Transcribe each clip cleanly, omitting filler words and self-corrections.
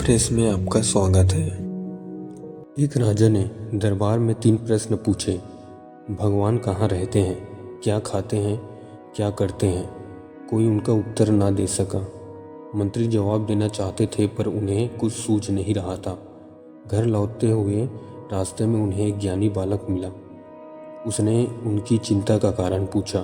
Express में आपका स्वागत है। एक राजा ने दरबार में 3 प्रश्न पूछे। भगवान कहाँ रहते हैं, क्या खाते हैं, क्या करते हैं? कोई उनका उत्तर ना दे सका। मंत्री जवाब देना चाहते थे पर उन्हें कुछ सूझ नहीं रहा था। घर लौटते हुए रास्ते में उन्हें एक ज्ञानी बालक मिला। उसने उनकी चिंता का कारण पूछा।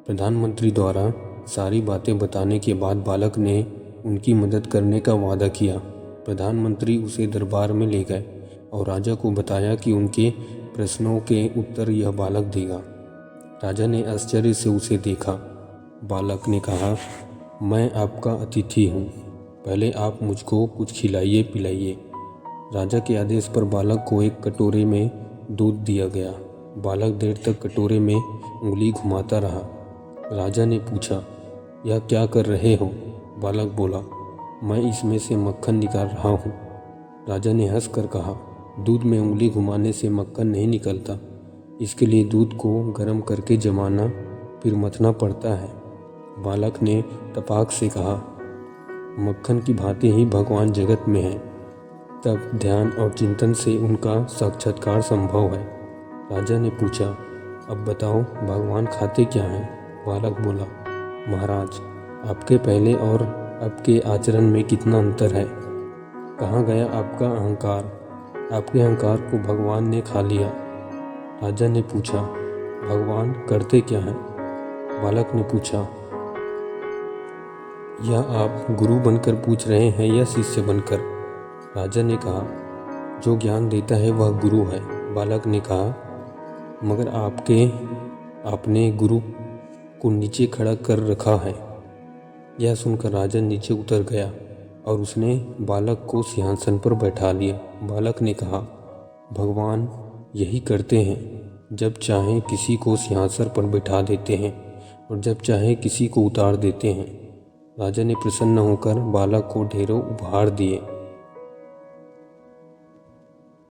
प्रधानमंत्री द्वारा सारी बातें बताने के बाद बालक ने उनकी मदद करने का वादा किया। प्रधानमंत्री उसे दरबार में ले गए और राजा को बताया कि उनके प्रश्नों के उत्तर यह बालक देगा। राजा ने आश्चर्य से उसे देखा। बालक ने कहा, मैं आपका अतिथि हूँ, पहले आप मुझको कुछ खिलाइए पिलाइए। राजा के आदेश पर बालक को एक कटोरे में दूध दिया गया। बालक देर तक कटोरे में उंगली घुमाता रहा। राजा ने पूछा, यह क्या कर रहे हो? बालक बोला, मैं इसमें से मक्खन निकाल रहा हूँ। राजा ने हंसकर कहा, दूध में उंगली घुमाने से मक्खन नहीं निकलता। इसके लिए दूध को गर्म करके जमाना फिर मथना पड़ता है। बालक ने तपाक से कहा, मक्खन की भांति ही भगवान जगत में है। तब ध्यान और चिंतन से उनका साक्षात्कार संभव है। राजा ने पूछा, अब बताओ भगवान खाते क्या हैं? बालक बोला, महाराज, आपके पहले और अब के आचरण में कितना अंतर है। कहाँ गया आपका अहंकार? आपके अहंकार को भगवान ने खा लिया। राजा ने पूछा, भगवान करते क्या हैं? बालक ने पूछा, यह आप गुरु बनकर पूछ रहे हैं या शिष्य बनकर? राजा ने कहा, जो ज्ञान देता है वह गुरु है। बालक ने कहा, मगर आपने गुरु को नीचे खड़ा कर रखा है। यह सुनकर राजा नीचे उतर गया और उसने बालक को सिंहासन पर बैठा लिया। बालक ने कहा, भगवान यही करते हैं, जब चाहे किसी को सिंहासन पर बैठा देते हैं और जब चाहे किसी को उतार देते हैं। राजा ने प्रसन्न होकर बालक को ढेरों उपहार दिए।